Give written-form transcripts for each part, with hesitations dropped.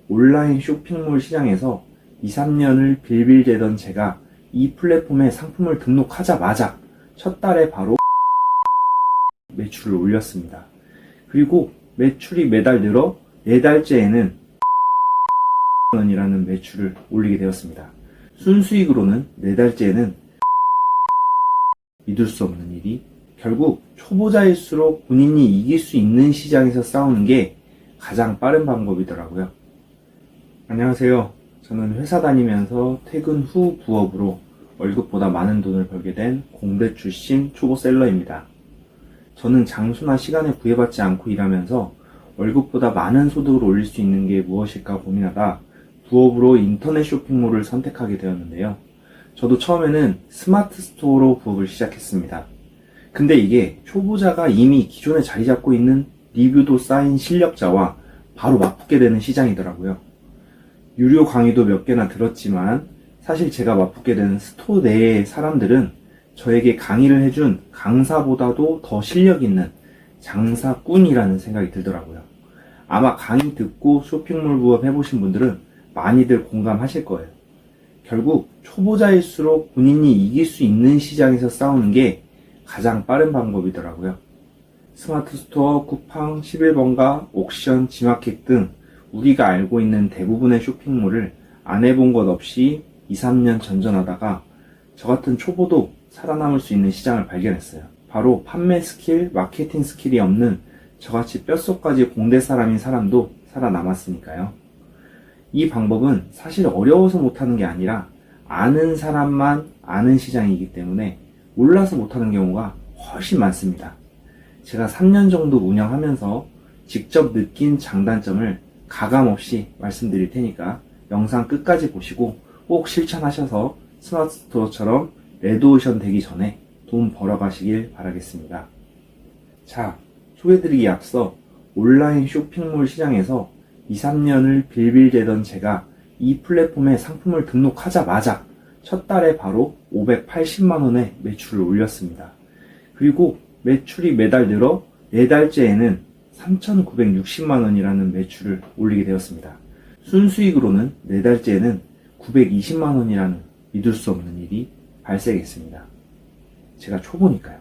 온라인 쇼핑몰 시장에서 2, 3년을 빌빌대던 제가 이 플랫폼에 상품을 등록하자마자 첫 달에 바로 매출을 올렸습니다. 그리고 매출이 매달 늘어 4달째에는 원이라는 매출을 올리게 되었습니다. 순수익으로는 4달째에는 믿을 수 없는 일이 결국 초보자일수록 본인이 이길 수 있는 시장에서 싸우는 게 가장 빠른 방법이더라고요. 안녕하세요. 저는 회사 다니면서 퇴근 후 부업으로 월급보다 많은 돈을 벌게 된 공대 출신 초보 셀러입니다. 저는 장소나 시간에 구애받지 않고 일하면서 월급보다 많은 소득을 올릴 수 있는 게 무엇일까 고민하다 부업으로 인터넷 쇼핑몰을 선택하게 되었는데요. 저도 처음에는 스마트 스토어로 부업을 시작했습니다. 근데 이게 초보자가 이미 기존에 자리 잡고 있는 리뷰도 쌓인 실력자와 바로 맞붙게 되는 시장이더라고요. 유료 강의도 몇 개나 들었지만 사실 제가 맞붙게 되는 스토어 내의 사람들은 저에게 강의를 해준 강사보다도 더 실력 있는 장사꾼이라는 생각이 들더라고요. 아마 강의 듣고 쇼핑몰 부업 해보신 분들은 많이들 공감하실 거예요. 결국 초보자일수록 본인이 이길 수 있는 시장에서 싸우는 게 가장 빠른 방법이더라고요. 스마트 스토어, 쿠팡, 11번가, 옥션, 지마켓 등 우리가 알고 있는 대부분의 쇼핑몰을 안 해본 것 없이 2, 3년 전전하다가 저 같은 초보도 살아남을 수 있는 시장을 발견했어요. 바로 판매 스킬, 마케팅 스킬이 없는 저같이 뼛속까지 공대 사람인 사람도 살아남았으니까요. 이 방법은 사실 어려워서 못하는 게 아니라 아는 사람만 아는 시장이기 때문에 몰라서 못하는 경우가 훨씬 많습니다. 제가 3년 정도 운영하면서 직접 느낀 장단점을 가감없이 말씀드릴 테니까 영상 끝까지 보시고 꼭 실천하셔서 스마트 스토어처럼 레드오션 되기 전에 돈 벌어가시길 바라겠습니다. 자, 소개드리기에 앞서 온라인 쇼핑몰 시장에서 2, 3년을 빌빌대던 제가 이 플랫폼에 상품을 등록하자마자 첫 달에 바로 580만원의 매출을 올렸습니다. 그리고 매출이 매달 늘어 4달째에는 3,960만원이라는 매출을 올리게 되었습니다. 순수익으로는 4달째에는 920만원이라는 믿을 수 없는 일이 발생했습니다. 제가 초보니까요.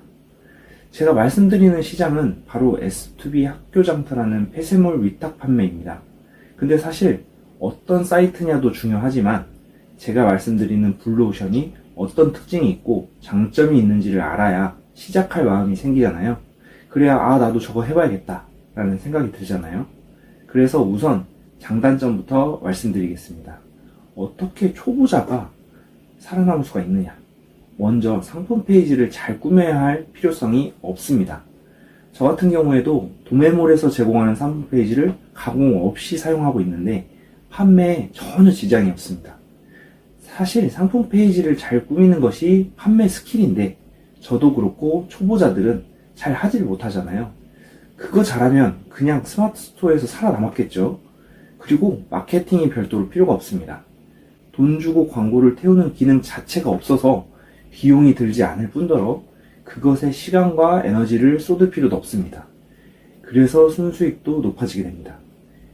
제가 말씀드리는 시장은 바로 S2B 학교장터라는 폐쇄물 위탁 판매입니다. 근데 사실 어떤 사이트냐도 중요하지만 제가 말씀드리는 블루오션이 어떤 특징이 있고 장점이 있는지를 알아야 시작할 마음이 생기잖아요. 그래야 나도 저거 해봐야겠다 라는 생각이 들잖아요. 그래서 우선 장단점부터 말씀드리겠습니다. 어떻게 초보자가 살아남을 수가 있느냐? 먼저 상품 페이지를 잘 꾸며야 할 필요성이 없습니다. 저 같은 경우에도 도매몰에서 제공하는 상품 페이지를 가공 없이 사용하고 있는데 판매에 전혀 지장이 없습니다. 사실 상품 페이지를 잘 꾸미는 것이 판매 스킬인데 저도 그렇고 초보자들은 잘 하질 못하잖아요. 그거 잘하면 그냥 스마트 스토어에서 살아남았겠죠. 그리고 마케팅이 별도로 필요가 없습니다. 돈 주고 광고를 태우는 기능 자체가 없어서 비용이 들지 않을 뿐더러 그것에 시간과 에너지를 쏟을 필요도 없습니다. 그래서 순수익도 높아지게 됩니다.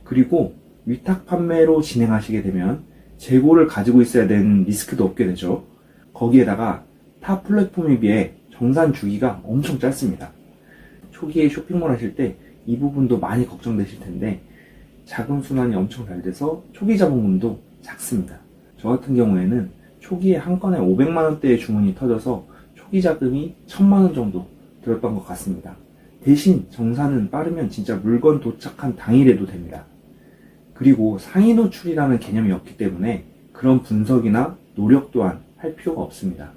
그리고 위탁 판매로 진행하시게 되면 재고를 가지고 있어야 되는 리스크도 없게 되죠. 거기에다가 타 플랫폼에 비해 정산 주기가 엄청 짧습니다. 초기에 쇼핑몰 하실 때 이 부분도 많이 걱정되실 텐데 자금 순환이 엄청 잘 돼서 초기 자본금도 작습니다. 저 같은 경우에는 초기에 한 건에 500만원대의 주문이 터져서 초기 자금이 1000만원 정도 들었던 것 같습니다. 대신 정산은 빠르면 진짜 물건 도착한 당일에도 됩니다. 그리고 상위 노출이라는 개념이 없기 때문에 그런 분석이나 노력 또한 할 필요가 없습니다.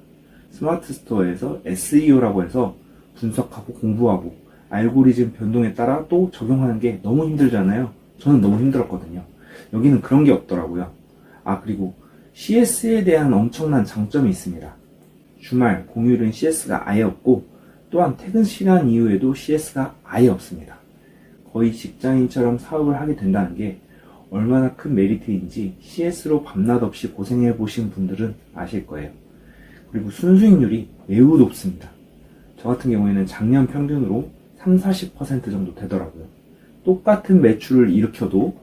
스마트 스토어에서 SEO라고 해서 분석하고 공부하고 알고리즘 변동에 따라 또 적용하는 게 너무 힘들잖아요. 저는 너무 힘들었거든요. 여기는 그런 게 없더라고요. 그리고 CS에 대한 엄청난 장점이 있습니다. 주말, 공휴일은 CS가 아예 없고 또한 퇴근 시간 이후에도 CS가 아예 없습니다. 거의 직장인처럼 사업을 하게 된다는 게 얼마나 큰 메리트인지 CS로 밤낮 없이 고생해 보신 분들은 아실 거예요. 그리고 순수익률이 매우 높습니다. 저 같은 경우에는 작년 평균으로 30-40% 정도 되더라고요. 똑같은 매출을 일으켜도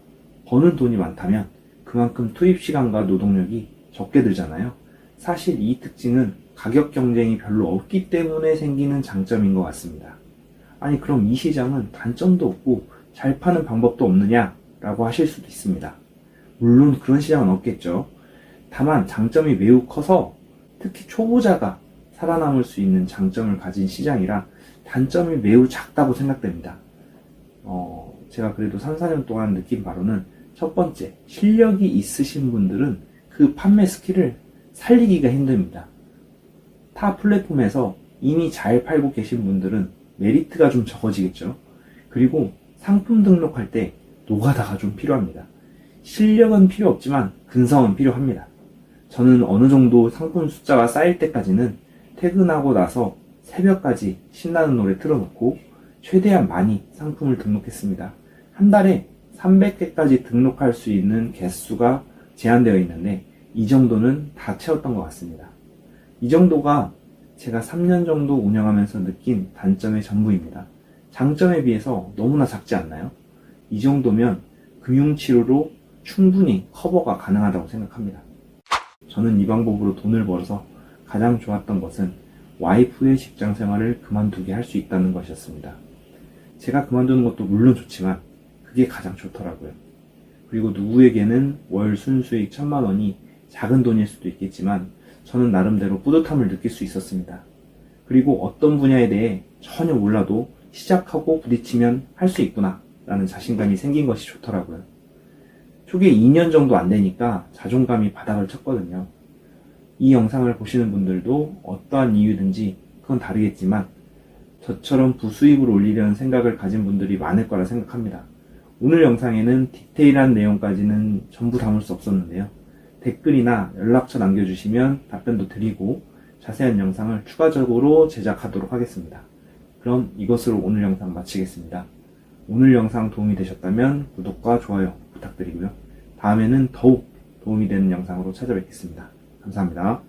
버는 돈이 많다면 그만큼 투입 시간과 노동력이 적게 들잖아요. 사실 이 특징은 가격 경쟁이 별로 없기 때문에 생기는 장점인 것 같습니다. 아니 그럼 이 시장은 단점도 없고 잘 파는 방법도 없느냐? 라고 하실 수도 있습니다. 물론 그런 시장은 없겠죠. 다만 장점이 매우 커서 특히 초보자가 살아남을 수 있는 장점을 가진 시장이라 단점이 매우 작다고 생각됩니다. 제가 그래도 3, 4년 동안 느낀 바로는 첫 번째, 실력이 있으신 분들은 그 판매 스킬을 살리기가 힘듭니다. 타 플랫폼에서 이미 잘 팔고 계신 분들은 메리트가 좀 적어지겠죠. 그리고 상품 등록할 때 노가다가 좀 필요합니다. 실력은 필요 없지만 근성은 필요합니다. 저는 어느 정도 상품 숫자가 쌓일 때까지는 퇴근하고 나서 새벽까지 신나는 노래 틀어놓고 최대한 많이 상품을 등록했습니다. 한 달에 300개까지 등록할 수 있는 개수가 제한되어 있는데 이 정도는 다 채웠던 것 같습니다. 이 정도가 제가 3년 정도 운영하면서 느낀 단점의 전부입니다. 장점에 비해서 너무나 작지 않나요? 이 정도면 금융치료로 충분히 커버가 가능하다고 생각합니다. 저는 이 방법으로 돈을 벌어서 가장 좋았던 것은 와이프의 직장 생활을 그만두게 할 수 있다는 것이었습니다. 제가 그만두는 것도 물론 좋지만 그게 가장 좋더라고요. 그리고 누구에게는 월 순수익 1000만 원이 작은 돈일 수도 있겠지만 저는 나름대로 뿌듯함을 느낄 수 있었습니다. 그리고 어떤 분야에 대해 전혀 몰라도 시작하고 부딪히면 할 수 있구나 라는 자신감이 생긴 것이 좋더라고요. 초기에 2년 정도 안 되니까 자존감이 바닥을 쳤거든요. 이 영상을 보시는 분들도 어떠한 이유든지 그건 다르겠지만 저처럼 부수입을 올리려는 생각을 가진 분들이 많을 거라 생각합니다. 오늘 영상에는 디테일한 내용까지는 전부 담을 수 없었는데요. 댓글이나 연락처 남겨주시면 답변도 드리고 자세한 영상을 추가적으로 제작하도록 하겠습니다. 그럼 이것으로 오늘 영상 마치겠습니다. 오늘 영상 도움이 되셨다면 구독과 좋아요 부탁드리고요. 다음에는 더욱 도움이 되는 영상으로 찾아뵙겠습니다. 감사합니다.